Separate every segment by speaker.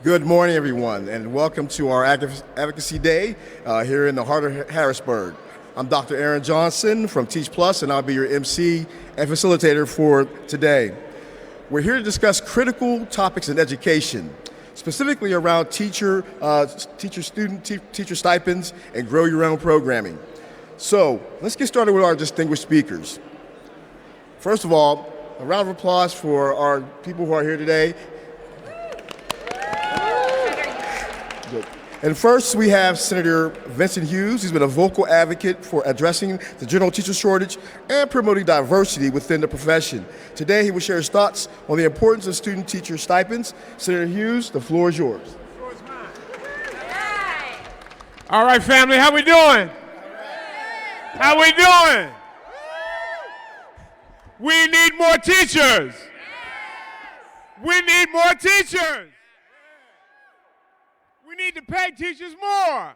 Speaker 1: Good morning, everyone, and welcome to our Advocacy Day here in the heart of Harrisburg. I'm Dr. Aaron Johnson from Teach Plus, and I'll be your MC and facilitator for today. We're here to discuss critical topics in education, specifically around teacher stipends and grow your own programming. So let's get started with our distinguished speakers. First of all, a round of applause for our people who are here today. Good. And first, we have Senator Vincent Hughes. He's been a vocal advocate for addressing the general teacher shortage and promoting diversity within the profession. Today, he will share his thoughts on the importance of student-teacher stipends. Senator Hughes, the floor is yours.
Speaker 2: All right, family, how we doing? How we doing? We need more teachers. We need more teachers. We need to pay teachers more.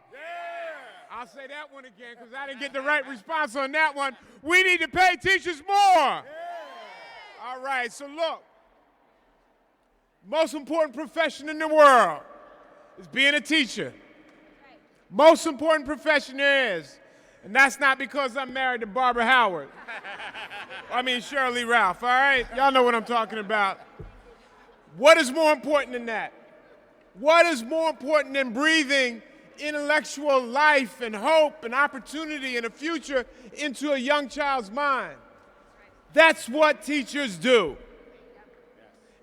Speaker 2: I'll say that one again because I didn't get the right response on that one. We need to pay teachers more. All right, so look. Most important profession in the world is being a teacher. Most important profession there is. And that's not because I'm married to Barbara Howard. Shirley Ralph, all right? Y'all know what I'm talking about. What is more important than that? What is more important than breathing intellectual life and hope and opportunity and a future into a young child's mind? That's what teachers do.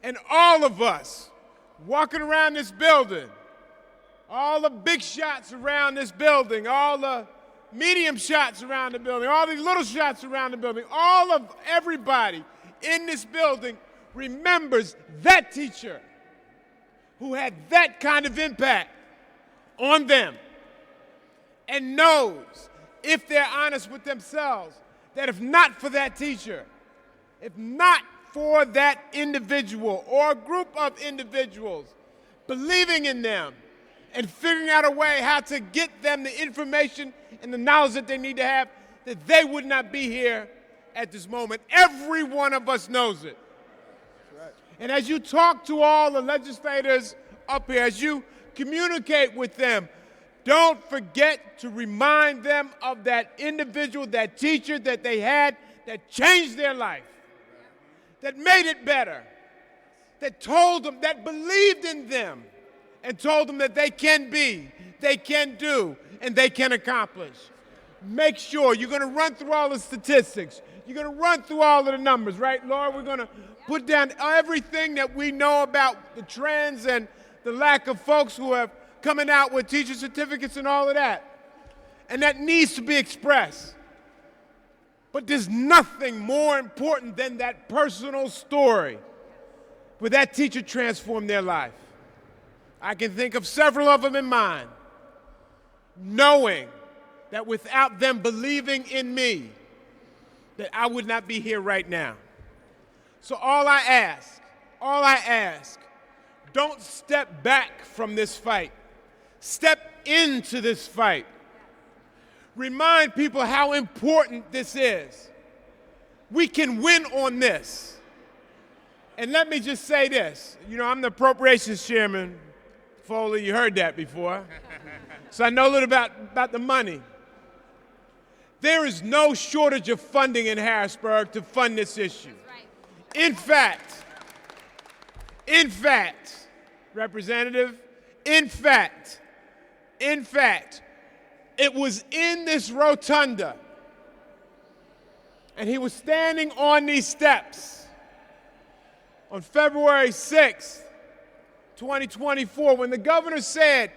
Speaker 2: And all of us walking around this building, all the big shots around this building, all the medium shots around the building, all these little shots around the building, all of everybody in this building remembers that teacher who had that kind of impact on them and knows, if they're honest with themselves, that if not for that teacher, if not for that individual or a group of individuals believing in them and figuring out a way how to get them the information and the knowledge that they need to have, that they would not be here at this moment. Every one of us knows it. And as you talk to all the legislators up here, as you communicate with them, don't forget to remind them of that individual, that teacher that they had that changed their life, that made it better, that told them, that believed in them, and told them that they can be, they can do, and they can accomplish. Make sure you're going to run through all the statistics. You're going to run through all of the numbers, right, Laura? We're going to put down everything that we know about the trends and the lack of folks who have coming out with teacher certificates and all of that. And that needs to be expressed. But there's nothing more important than that personal story where that teacher transformed their life. I can think of several of them in mind, knowing that without them believing in me, that I would not be here right now. So all I ask, don't step back from this fight. Step into this fight. Remind people how important this is. We can win on this. And let me just say this. You know, I'm the appropriations chairman. Foley, you heard that before. So I know a little about the money. There is no shortage of funding in Harrisburg to fund this issue. In fact, Representative, in fact, it was in this rotunda, and he was standing on these steps on February 6th, 2024, when the governor said,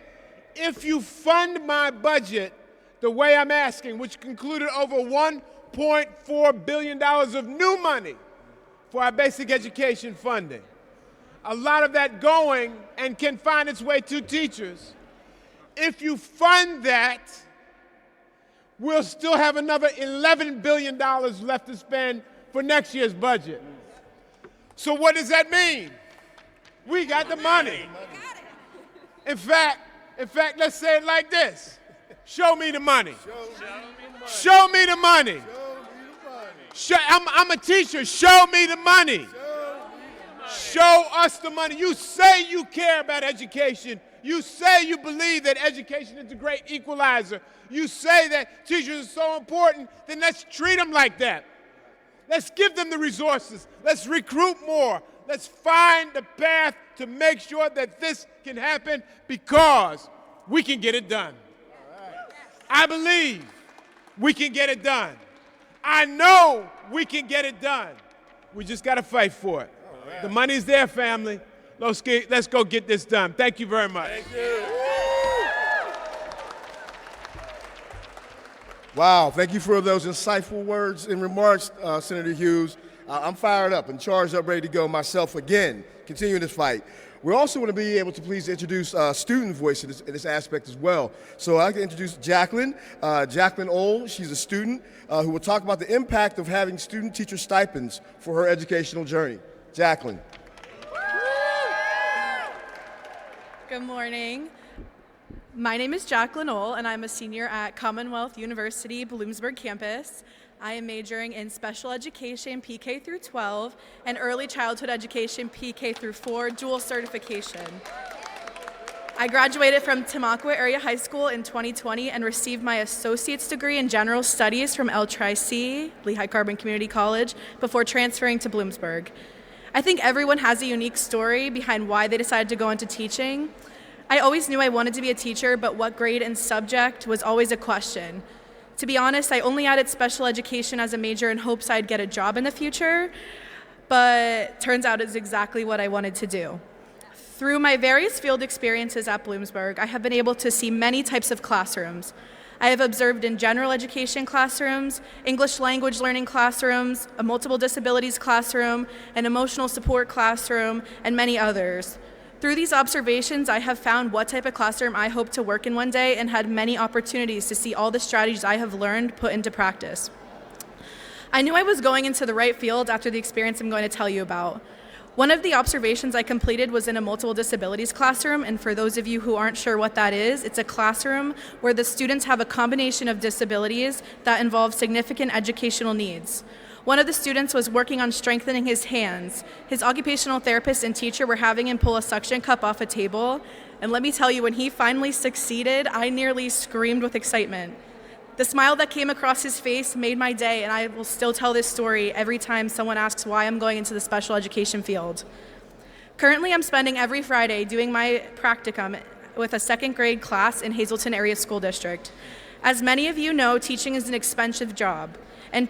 Speaker 2: if you fund my budget the way I'm asking, which included over $1.4 billion of new money for our basic education funding, a lot of that going and can find its way to teachers. If you fund that, we'll still have another $11 billion left to spend for next year's budget. So what does that mean? We got the money. In fact, let's say it like this. Show me the money. Show me the money. I'm a teacher. Show me the money. Show us the money. You say you care about education. You say you believe that education is a great equalizer. You say that teachers are so important, then let's treat them like that. Let's give them the resources. Let's recruit more. Let's find the path to make sure that this can happen because we can get it done. I believe we can get it done. I know we can get it done. We just got to fight for it. The money's there, family. Let's go get this done. Thank you very much.
Speaker 1: Thank you. Wow, thank you for those insightful words and remarks, Senator Hughes. I'm fired up and charged up, ready to go myself again, continuing this fight. We also want to be able to please introduce student voice in this aspect as well. So I'd like to introduce Jacqueline. Jacqueline Ohl, she's a student who will talk about the impact of having student-teacher stipends for her educational journey. Jacqueline.
Speaker 3: Good morning. My name is Jacqueline Ohl, and I'm a senior at Commonwealth University Bloomsburg campus. I am majoring in special education PK through 12 and early childhood education PK through 4 dual certification. I graduated from Tamaqua Area High School in 2020 and received my associate's degree in general studies from LTRIC, Lehigh Carbon Community College, before transferring to Bloomsburg. I think everyone has a unique story behind why they decided to go into teaching. I always knew I wanted to be a teacher, but what grade and subject was always a question. To be honest, I only added special education as a major in hopes I'd get a job in the future, but turns out it's exactly what I wanted to do. Through my various field experiences at Bloomsburg, I have been able to see many types of classrooms. I have observed in general education classrooms, English language learning classrooms, a multiple disabilities classroom, an emotional support classroom, and many others. Through these observations, I have found what type of classroom I hope to work in one day and had many opportunities to see all the strategies I have learned put into practice. I knew I was going into the right field after the experience I'm going to tell you about. One of the observations I completed was in a multiple disabilities classroom, and for those of you who aren't sure what that is, it's a classroom where the students have a combination of disabilities that involve significant educational needs. One of the students was working on strengthening his hands. His occupational therapist and teacher were having him pull a suction cup off a table, and let me tell you, when he finally succeeded, I nearly screamed with excitement. The smile that came across his face made my day, and I will still tell this story every time someone asks why I'm going into the special education field. Currently, I'm spending every Friday doing my practicum with a second grade class in Hazleton Area School District. As many of you know, teaching is an expensive job, and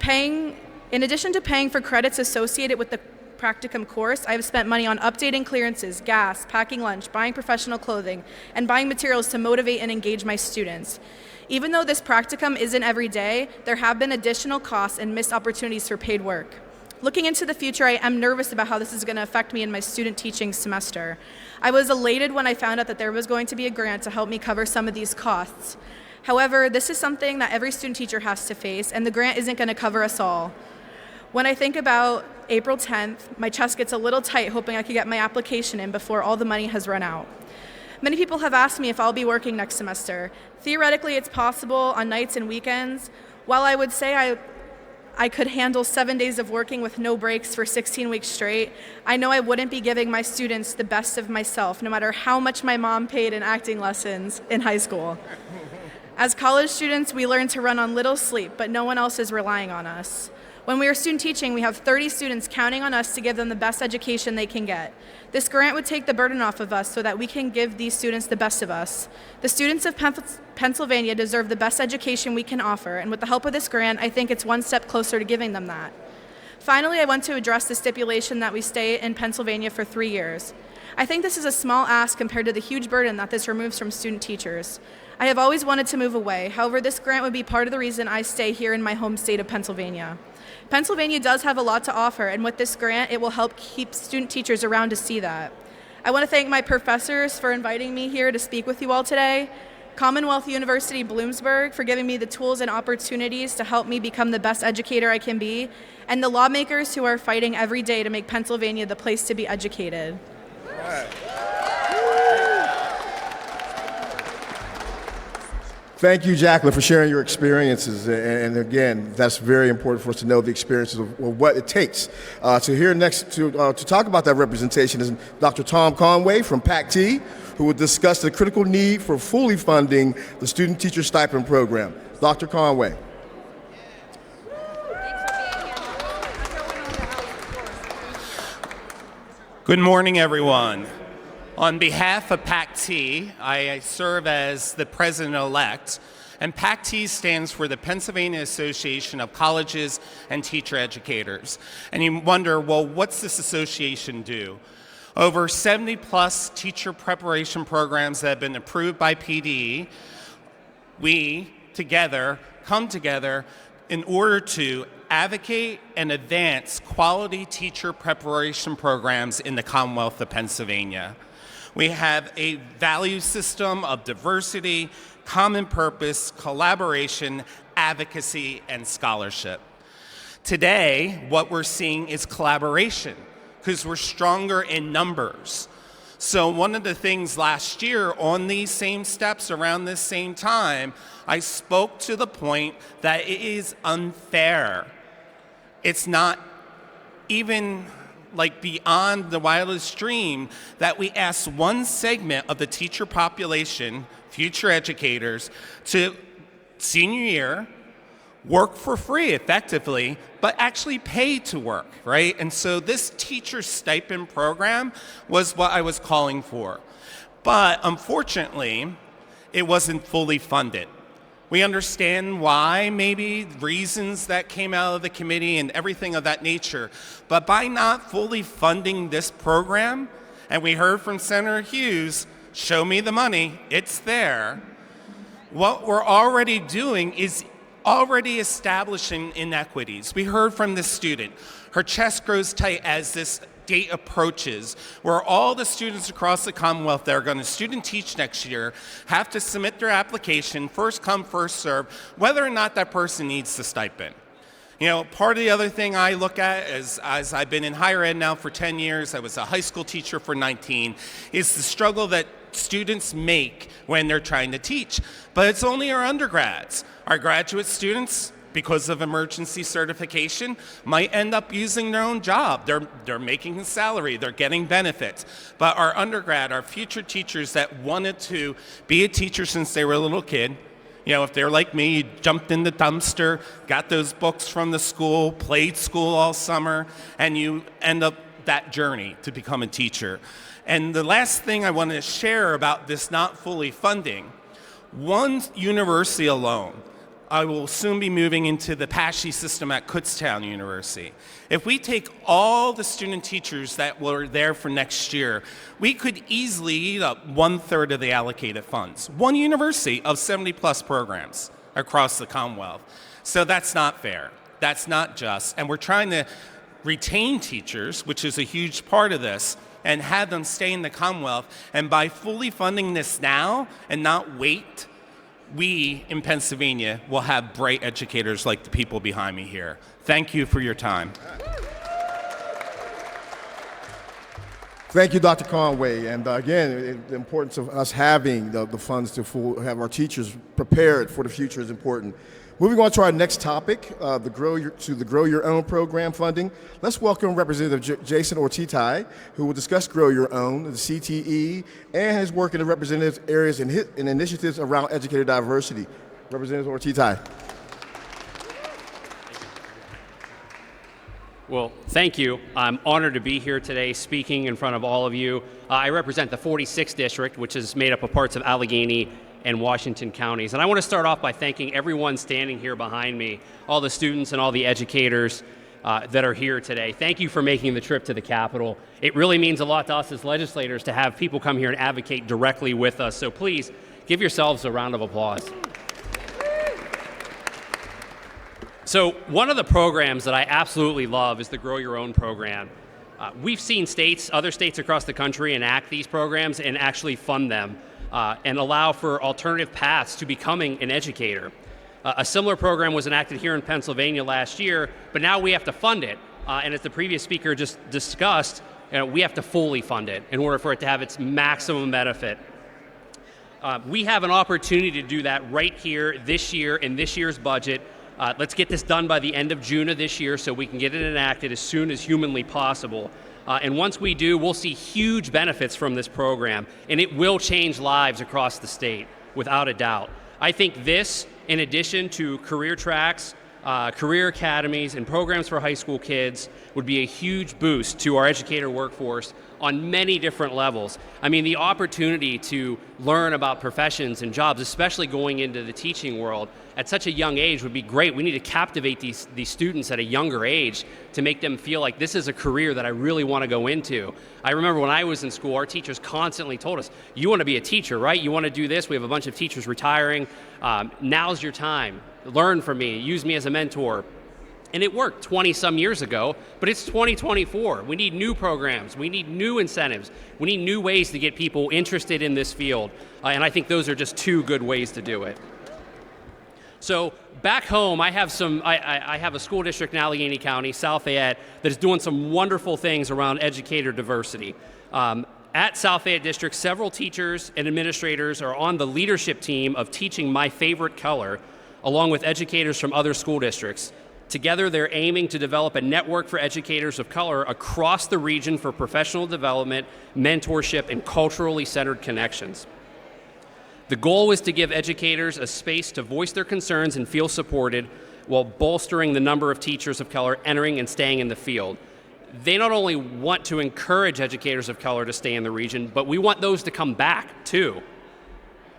Speaker 3: in addition to paying for credits associated with the practicum course, I have spent money on updating clearances, gas, packing lunch, buying professional clothing, and buying materials to motivate and engage my students. Even though this practicum isn't every day, there have been additional costs and missed opportunities for paid work. Looking into the future, I am nervous about how this is going to affect me in my student teaching semester. I was elated when I found out that there was going to be a grant to help me cover some of these costs. However, this is something that every student teacher has to face, and the grant isn't going to cover us all. When I think about April 10th, my chest gets a little tight, hoping I could get my application in before all the money has run out. Many people have asked me if I'll be working next semester. Theoretically, it's possible on nights and weekends. While I would say I could handle 7 days of working with no breaks for 16 weeks straight, I know I wouldn't be giving my students the best of myself, no matter how much my mom paid in acting lessons in high school. As college students, we learn to run on little sleep, but no one else is relying on us. When we are student teaching, we have 30 students counting on us to give them the best education they can get. This grant would take the burden off of us so that we can give these students the best of us. The students of Pennsylvania deserve the best education we can offer, and with the help of this grant, I think it's one step closer to giving them that. Finally, I want to address the stipulation that we stay in Pennsylvania for 3 years. I think this is a small ask compared to the huge burden that this removes from student teachers. I have always wanted to move away. However, this grant would be part of the reason I stay here in my home state of Pennsylvania. Pennsylvania does have a lot to offer, and with this grant, it will help keep student teachers around to see that. I want to thank my professors for inviting me here to speak with you all today, Commonwealth University Bloomsburg for giving me the tools and opportunities to help me become the best educator I can be, and the lawmakers who are fighting every day to make Pennsylvania the place to be educated.
Speaker 1: Thank you, Jacqueline, for sharing your experiences. And again, that's very important for us to know the experiences of what it takes. To hear next to talk about that representation is Dr. Tom Conway from PAC-T, who will discuss the critical need for fully funding the Student Teacher Stipend Program. Dr. Conway.
Speaker 4: Good morning, everyone. On behalf of PAC-T, I serve as the president-elect, and PAC-T stands for the Pennsylvania Association of Colleges and Teacher Educators. And you wonder, well, what's this association do? Over 70-plus teacher preparation programs that have been approved by PD, we together come together in order to advocate and advance quality teacher preparation programs in the Commonwealth of Pennsylvania. We have a value system of diversity, common purpose, collaboration, advocacy, and scholarship. Today, what we're seeing is collaboration, because we're stronger in numbers. So one of the things last year on these same steps around this same time, I spoke to the point that it is unfair. It's not even like beyond the wildest dream that we ask one segment of the teacher population, future educators, to senior year, work for free effectively, but actually pay to work, right? And so this teacher stipend program was what I was calling for. But unfortunately, it wasn't fully funded. We understand why, maybe reasons that came out of the committee and everything of that nature. But by not fully funding this program, and we heard from Senator Hughes, show me the money, it's there. What we're already doing is already establishing inequities. We heard from this student. Her chest grows tight as this date approaches, where all the students across the Commonwealth that are going to student teach next year have to submit their application, first come, first serve, whether or not that person needs the stipend. You know, part of the other thing I look at is, as I've been in higher ed now for 10 years, I was a high school teacher for 19, is the struggle that students make when they're trying to teach. But it's only our undergrads. Our graduate students, because of emergency certification, might end up using their own job. They're making a salary, they're getting benefits. But our undergrad, our future teachers that wanted to be a teacher since they were a little kid, you know, if they're like me, you jumped in the dumpster, got those books from the school, played school all summer, and you end up that journey to become a teacher. And the last thing I wanted to share about this not fully funding, one university alone, I will soon be moving into the PASHE system at Kutztown University. If we take all the student teachers that were there for next year, we could easily eat up 1/3 of the allocated funds. One university of 70-plus programs across the Commonwealth. So that's not fair. That's not just. And we're trying to retain teachers, which is a huge part of this, and have them stay in the Commonwealth. And by fully funding this now and not wait, we in Pennsylvania will have bright educators like the people behind me here. Thank you for your time.
Speaker 1: Thank you, Dr. Conway. And again, the importance of us having the funds to have our teachers prepared for the future is important. Moving on to our next topic, the Grow Your Own program funding. Let's welcome Representative Jason Ortitai, who will discuss Grow Your Own, the CTE, and his work in the representative areas and initiatives around educator diversity. Representative Ortitai.
Speaker 5: Well, thank you. I'm honored to be here today speaking in front of all of you. I represent the 46th district, which is made up of parts of Allegheny and Washington counties. And I want to start off by thanking everyone standing here behind me, all the students and all the educators that are here today. Thank you for making the trip to the Capitol. It really means a lot to us as legislators to have people come here and advocate directly with us. So please give yourselves a round of applause. So one of the programs that I absolutely love is the Grow Your Own program. We've seen other states across the country enact these programs and actually fund them and allow for alternative paths to becoming an educator. A similar program was enacted here in Pennsylvania last year, but now we have to fund it. And as the previous speaker just discussed, we have to fully fund it in order for it to have its maximum benefit. We have an opportunity to do that right here, this year, in this year's budget. Let's get this done by the end of June of this year so we can get it enacted as soon as humanly possible. And once we do, we'll see huge benefits from this program, and it will change lives across the state, without a doubt. I think this, in addition to career tracks, career academies, and programs for high school kids, would be a huge boost to our educator workforce on many different levels. I mean, the opportunity to learn about professions and jobs, especially going into the teaching world, at such a young age would be great. We need to captivate these students at a younger age to make them feel like this is a career that I really want to go into. I remember when I was in school, our teachers constantly told us, you want to be a teacher, right? You want to do this? We have a bunch of teachers retiring. Now's your time. Learn from me. Use me as a mentor. And it worked 20 some years ago, but it's 2024. We need new programs. We need new incentives. We need new ways to get people interested in this field. And I think those are just two good ways to do it. So back home, I have a school district in Allegheny County, South Fayette, that is doing some wonderful things around educator diversity. At South Fayette District, several teachers and administrators are on the leadership team of Teaching My Favorite Color, along with educators from other school districts. Together, they're aiming to develop a network for educators of color across the region for professional development, mentorship, and culturally centered connections. The goal is to give educators a space to voice their concerns and feel supported while bolstering the number of teachers of color entering and staying in the field. They not only want to encourage educators of color to stay in the region, but we want those to come back too.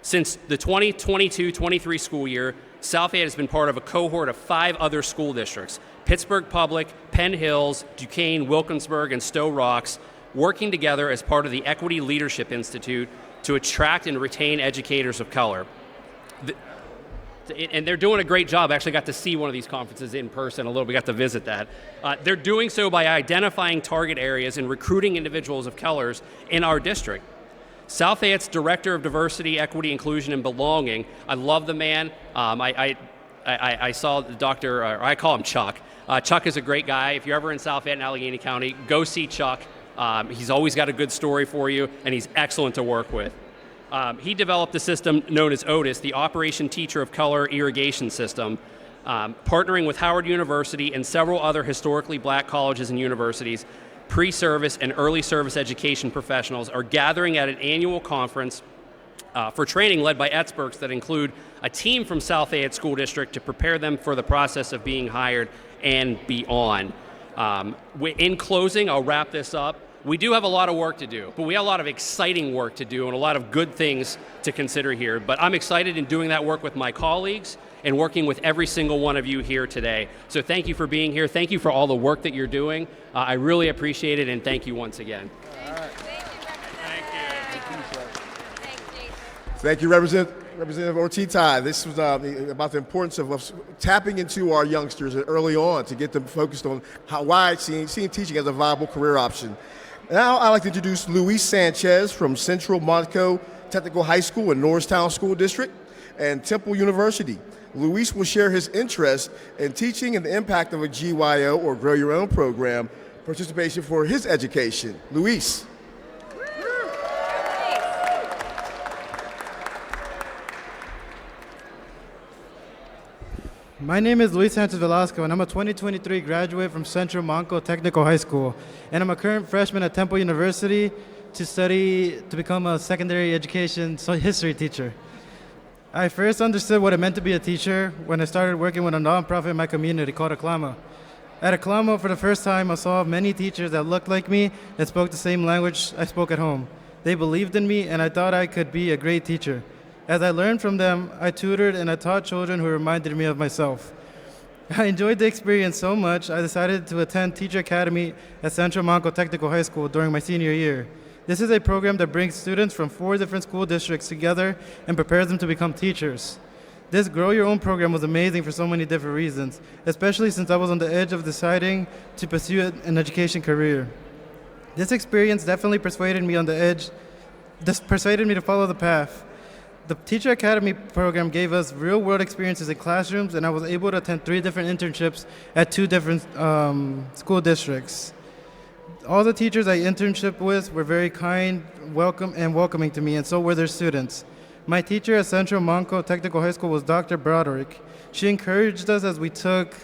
Speaker 5: Since the 2022-23 school year, South Fayette has been part of a cohort of 5 other school districts: Pittsburgh Public, Penn Hills, Duquesne, Wilkinsburg, and Stowe Rocks, working together as part of the Equity Leadership Institute to attract and retain educators of color. And they're doing a great job. I actually got to see one of these conferences in person a little bit, got to visit that. They're doing so by identifying target areas and recruiting individuals of colors in our district. South Fayette's Director of Diversity, Equity, Inclusion, and Belonging, I love the man. I saw the doctor, or I call him Chuck. Chuck is a great guy. If you're ever in South Fayette and Allegheny County, go see Chuck. He's always got a good story for you, and he's excellent to work with. He developed a system known as OTIS, the Operation Teacher of Color Irrigation System, partnering with Howard University and several other historically black colleges and universities. Pre-service and early service education professionals are gathering at an annual conference for training led by experts that include a team from South Fayette School District to prepare them for the process of being hired and beyond. In closing, I'll wrap this up. We do have a lot of work to do, but we have a lot of exciting work to do and a lot of good things to consider here. But I'm excited in doing that work with my colleagues and working with every single one of you here today. So thank you for being here. Thank you for all the work that you're doing. I really appreciate it, and thank you once again.
Speaker 1: Thank you, Representative Ortiz. This was about the importance of us tapping into our youngsters early on to get them focused on seeing teaching as a viable career option. Now I'd like to introduce Luis Sanchez from Central Monaco Technical High School in Norristown School District and Temple University. Luis will share his interest in teaching and the impact of a GYO, or Grow Your Own program, participation for his education. Luis.
Speaker 6: My name is Luis Sanchez Velasco, and I'm a 2023 graduate from Central Monaco Technical High School, and I'm a current freshman at Temple University to become a secondary education history teacher. I first understood what it meant to be a teacher when I started working with a nonprofit in my community called Aklama. At Aklama, for the first time, I saw many teachers that looked like me and spoke the same language I spoke at home. They believed in me, and I thought I could be a great teacher. As I learned from them, I tutored and I taught children who reminded me of myself. I enjoyed the experience so much, I decided to attend Teacher Academy at Central Monaco Technical High School during my senior year. This is a program that brings students from 4 different school districts together and prepares them to become teachers. This Grow Your Own program was amazing for so many different reasons, especially since I was on the edge of deciding to pursue an education career. This experience definitely persuaded me to follow the path. The Teacher Academy program gave us real-world experiences in classrooms, and I was able to attend 3 different internships at 2 different school districts. All the teachers I internship with were very kind, welcoming to me, and so were their students. My teacher at Central Manco Technical High School was Dr. Broderick. She encouraged us as we took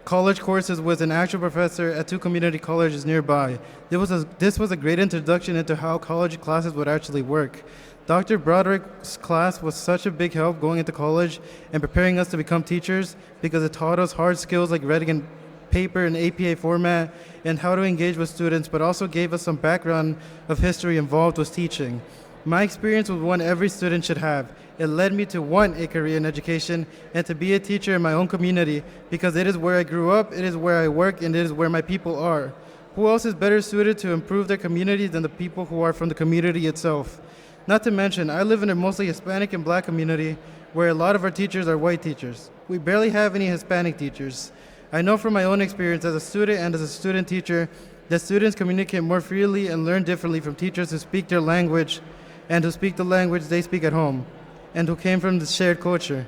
Speaker 6: college courses with an actual professor at 2 community colleges nearby. This was a great introduction into how college classes would actually work. Dr. Broderick's class was such a big help going into college and preparing us to become teachers because it taught us hard skills like writing in paper and APA format and how to engage with students, but also gave us some background of history involved with teaching. My experience was one every student should have. It led me to want a career in education and to be a teacher in my own community because it is where I grew up, it is where I work, and it is where my people are. Who else is better suited to improve their community than the people who are from the community itself? Not to mention, I live in a mostly Hispanic and Black community where a lot of our teachers are white teachers. We barely have any Hispanic teachers. I know from my own experience as a student and as a student teacher that students communicate more freely and learn differently from teachers who speak their language and who speak the language they speak at home and who came from the shared culture.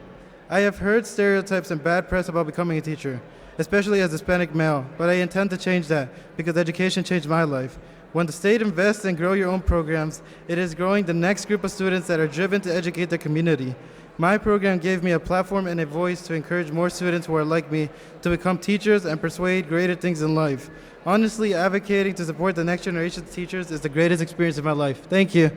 Speaker 6: I have heard stereotypes and bad press about becoming a teacher, especially as a Hispanic male, but I intend to change that because education changed my life. When the state invests and grow your own programs, it is growing the next group of students that are driven to educate their community. My program gave me a platform and a voice to encourage more students who are like me to become teachers and persuade greater things in life. Honestly, advocating to support the next generation of teachers is the greatest experience of my life. Thank you.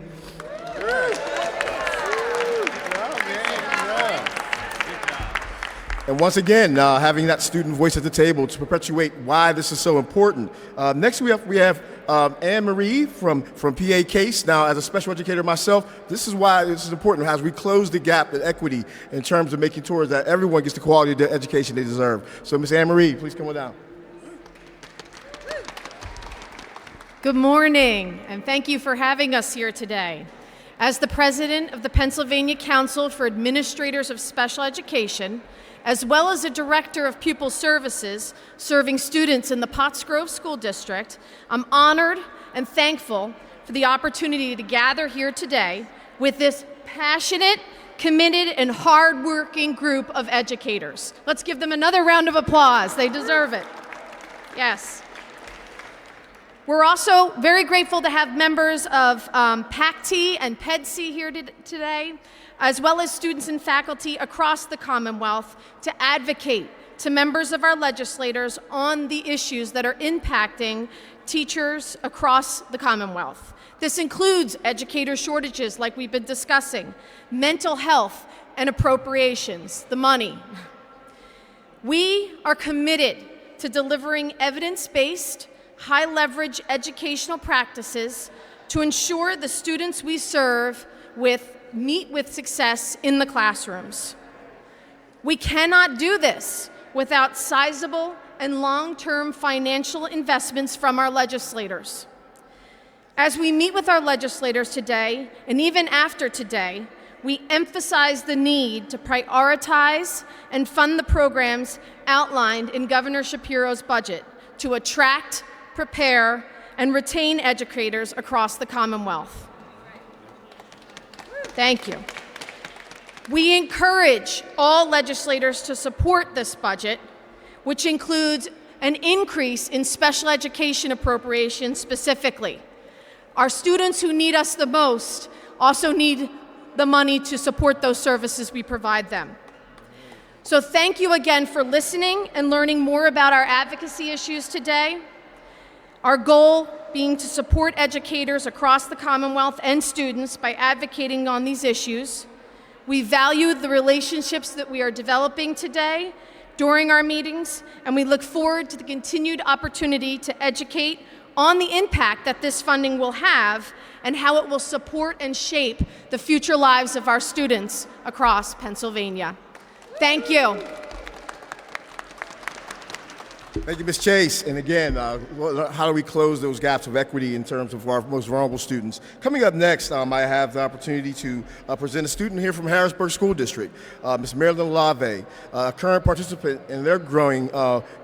Speaker 1: And once again, having that student voice at the table to perpetuate why this is so important. Next we have Anne-Marie from PA Case. Now, as a special educator myself, this is why this is important as we close the gap in equity in terms of making sure that everyone gets the quality of the education they deserve. So Ms. Anne-Marie, please come on down.
Speaker 7: Good morning, and thank you for having us here today. As the president of the Pennsylvania Council for Administrators of Special Education, as well as a director of pupil services serving students in the Pottsgrove School District, I'm honored and thankful for the opportunity to gather here today with this passionate, committed, and hardworking group of educators. Let's give them another round of applause. They deserve it. Yes. We're also very grateful to have members of PACT and PEDC here today, as well as students and faculty across the Commonwealth to advocate to members of our legislators on the issues that are impacting teachers across the Commonwealth. This includes educator shortages like we've been discussing, mental health and appropriations, the money. We are committed to delivering evidence-based, high-leverage educational practices to ensure the students we serve meet with success in the classrooms. We cannot do this without sizable and long-term financial investments from our legislators. As we meet with our legislators today, and even after today, we emphasize the need to prioritize and fund the programs outlined in Governor Shapiro's budget to attract, prepare, and retain educators across the Commonwealth. Thank you. We encourage all legislators to support this budget, which includes an increase in special education appropriations specifically. Our students who need us the most also need the money to support those services we provide them. So thank you again for listening and learning more about our advocacy issues today. Our goal being to support educators across the Commonwealth and students by advocating on these issues. We value the relationships that we are developing today during our meetings, and we look forward to the continued opportunity to educate on the impact that this funding will have and how it will support and shape the future lives of our students across Pennsylvania. Thank you.
Speaker 1: Thank you, Ms. Chase. And again, how do we close those gaps of equity in terms of our most vulnerable students? Coming up next, I have the opportunity to present a student here from Harrisburg School District, Ms. Marilyn Lave, a current participant in their growing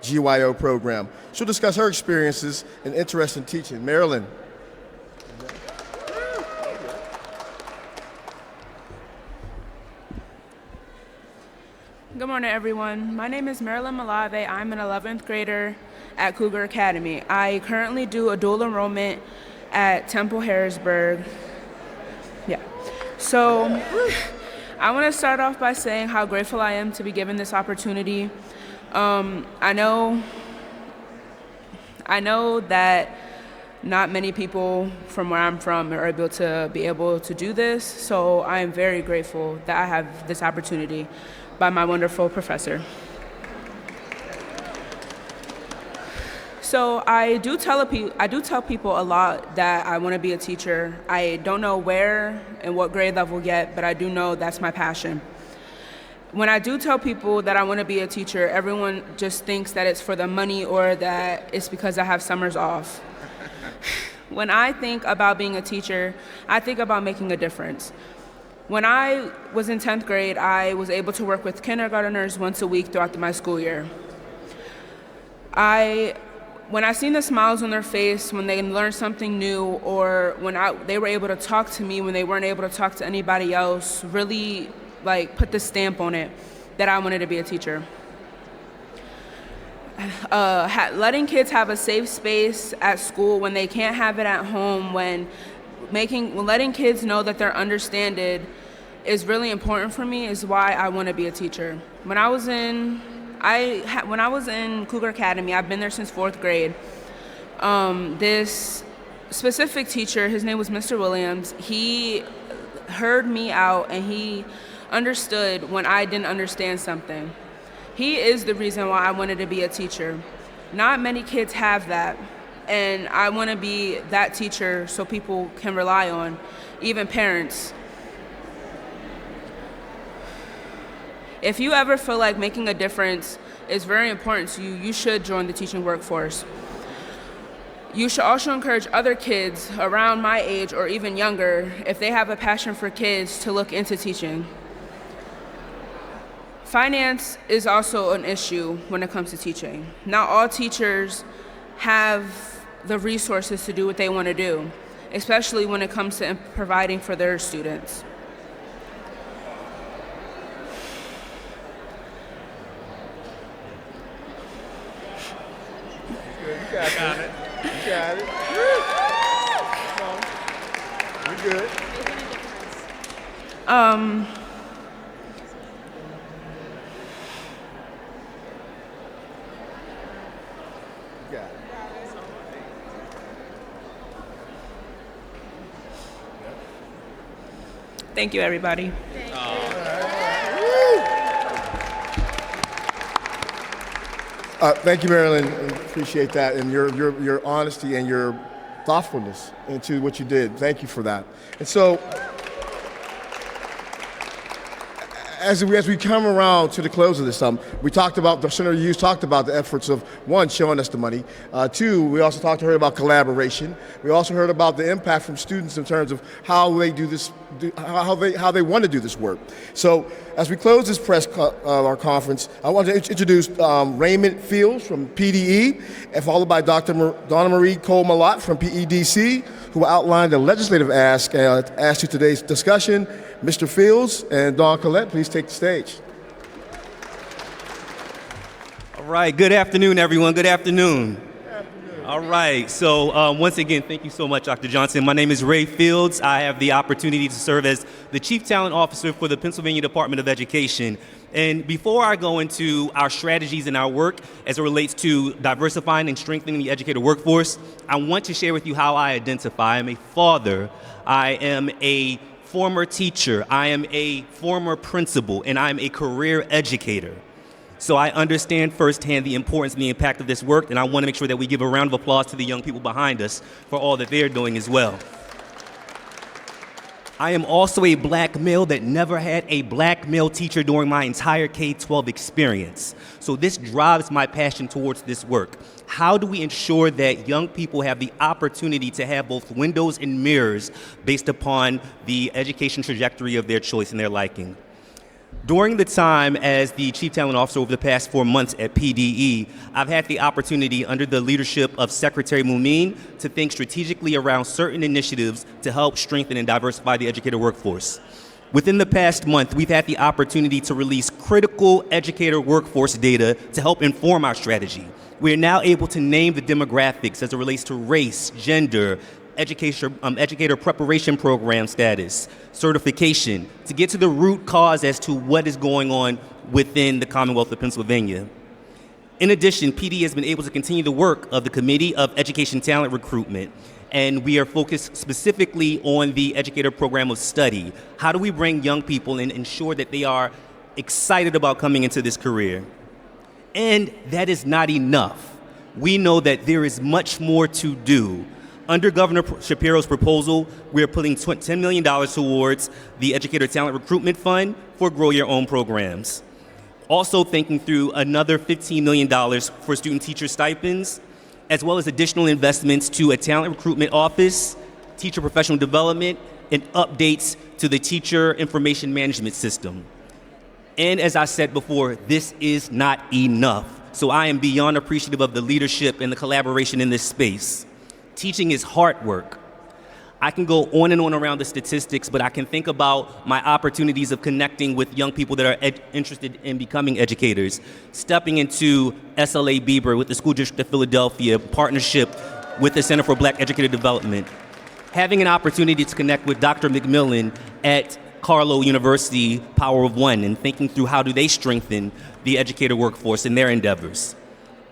Speaker 1: GYO program. She'll discuss her experiences and interest in teaching. Marilyn.
Speaker 8: Good morning, everyone. My name is Marilyn Malave. I'm an 11th grader at Cougar Academy. I currently do a dual enrollment at Temple Harrisburg. So I want to start off by saying how grateful I am to be given this opportunity. I know that not many people from where I'm from are able to do this, so I am very grateful that I have this opportunity by my wonderful professor. So I do tell people a lot that I want to be a teacher. I don't know where and what grade level yet, but I do know that's my passion. When I do tell people that I want to be a teacher, everyone just thinks that it's for the money or that it's because I have summers off. When I think about being a teacher, I think about making a difference. When I was in 10th grade, I was able to work with kindergartners once a week throughout my school year. When I seen the smiles on their face when they learned something new, or when they were able to talk to me when they weren't able to talk to anybody else, really put the stamp on it that I wanted to be a teacher. Letting kids have a safe space at school when they can't have it at home, when letting kids know that they're understood is really important for me, is why I want to be a teacher. When I was in Cougar Academy, I've been there since 4th grade. This specific teacher, his name was Mr. Williams, he heard me out and he understood when I didn't understand something. He is the reason why I wanted to be a teacher. Not many kids have that, and I want to be that teacher so people can rely on, even parents. If you ever feel like making a difference is very important to you, you should join the teaching workforce. You should also encourage other kids around my age or even younger, if they have a passion for kids, to look into teaching. Finance is also an issue when it comes to teaching. Not all teachers have the resources to do what they want to do, especially when it comes to providing for their students.
Speaker 1: You got it. You got it. You're good.
Speaker 8: Thank you, everybody.
Speaker 1: Thank you, Marilyn. Appreciate that, and your honesty and your thoughtfulness into what you did. Thank you for that. And so, as we come around to the close of this, we talked about, the Senator Hughes talked about the efforts of, one, showing us the money. Two, we also talked to her about collaboration. We also heard about the impact from students in terms of how they do this, how they want to do this work. So as we close this our conference, I want to introduce Raymond Fields from PDE, and followed by Dr. Donna Marie Cole-Malott from PEDC, who will outline the legislative ask to today's discussion. Mr. Fields and Dawn Collette, please take the stage.
Speaker 9: All right, good afternoon, everyone. Good afternoon. All right, so once again, thank you so much, Dr. Johnson. My name is Ray Fields. I have the opportunity to serve as the Chief Talent Officer for the Pennsylvania Department of Education. And before I go into our strategies and our work as it relates to diversifying and strengthening the educator workforce, I want to share with you how I identify. I am a father. I am a former teacher. I am a former principal, and I'm a career educator. So I understand firsthand the importance and the impact of this work, and I want to make sure that we give a round of applause to the young people behind us for all that they're doing as well. I am also a black male that never had a black male teacher during my entire K-12 experience. So this drives my passion towards this work. How do we ensure that young people have the opportunity to have both windows and mirrors based upon the education trajectory of their choice and their liking? During the time as the Chief Talent Officer over the past 4 months at PDE, I've had the opportunity under the leadership of Secretary Mumeen to think strategically around certain initiatives to help strengthen and diversify the educator workforce. Within the past month, we've had the opportunity to release critical educator workforce data to help inform our strategy. We are now able to name the demographics as it relates to race, gender, educator preparation program status, certification, to get to the root cause as to what is going on within the Commonwealth of Pennsylvania. In addition, PD has been able to continue the work of the Committee of Education Talent Recruitment, and we are focused specifically on the educator program of study. How do we bring young people and ensure that they are excited about coming into this career? And that is not enough. We know that there is much more to do. Under Governor Shapiro's proposal, we are putting $10 million towards the Educator Talent Recruitment Fund for Grow Your Own programs. Also thinking through another $15 million for student teacher stipends, as well as additional investments to a talent recruitment office, teacher professional development, and updates to the teacher information management system. And as I said before, this is not enough. So I am beyond appreciative of the leadership and the collaboration in this space. Teaching is hard work. I can go on and on around the statistics, but I can think about my opportunities of connecting with young people that are interested in becoming educators, stepping into SLA Bieber with the School District of Philadelphia, partnership with the Center for Black Educator Development, having an opportunity to connect with Dr. McMillan at Carlow University Power of One, and thinking through how do they strengthen the educator workforce in their endeavors.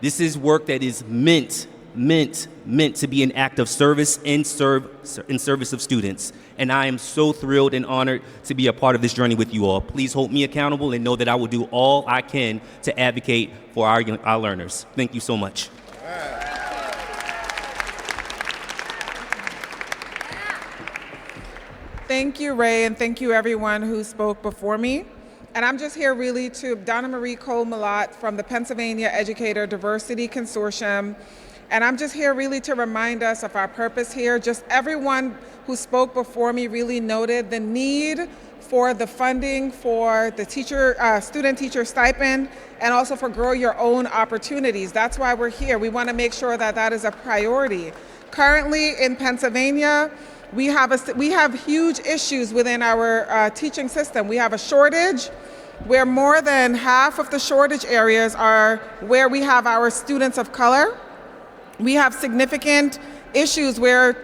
Speaker 9: This is work that is meant to be an act of service in service of students. And I am so thrilled and honored to be a part of this journey with you all. Please hold me accountable and know that I will do all I can to advocate for our learners. Thank you so much.
Speaker 10: Thank you, Ray, and thank you everyone who spoke before me. And I'm just here really to Donna Marie Cole-Malott from the Pennsylvania Educator Diversity Consortium. And I'm just here really to remind us of our purpose here. Just everyone who spoke before me really noted the need for the funding for the student teacher stipend, and also for Grow Your Own opportunities. That's why we're here. We want to make sure that that is a priority. Currently in Pennsylvania, we have huge issues within our teaching system. We have a shortage where more than half of the shortage areas are where we have our students of color. We have significant issues where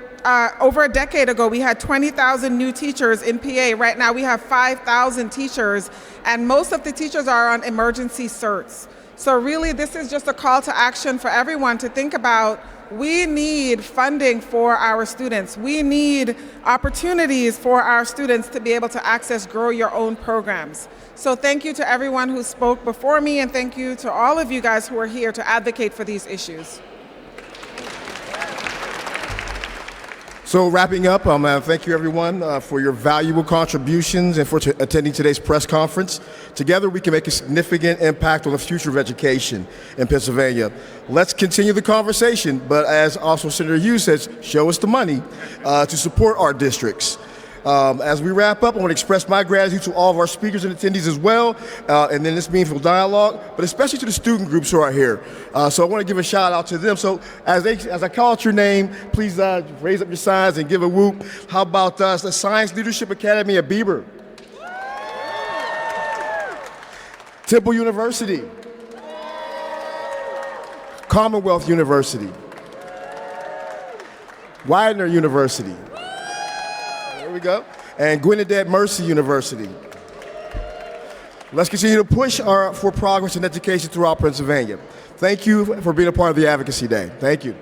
Speaker 10: over a decade ago we had 20,000 new teachers in PA. Right now we have 5,000 teachers, and most of the teachers are on emergency certs. So really this is just a call to action for everyone to think about. We need funding for our students. We need opportunities for our students to be able to access Grow Your Own programs. So thank you to everyone who spoke before me, and thank you to all of you guys who are here to advocate for these issues.
Speaker 1: So wrapping up, thank you everyone for your valuable contributions and for attending today's press conference. Together we can make a significant impact on the future of education in Pennsylvania. Let's continue the conversation, but as also Senator Hughes says, show us the money to support our districts. As we wrap up, I want to express my gratitude to all of our speakers and attendees as well, and then this meaningful dialogue, but especially to the student groups who are here. So I want to give a shout out to them. So as I call out your name, please raise up your signs and give a whoop. How about the Science Leadership Academy at Bieber? Temple University. Commonwealth University. Widener University. There we go. And Gwynnett Mercy University. Let's continue to push for progress in education throughout Pennsylvania. Thank you for being a part of the Advocacy Day. Thank you.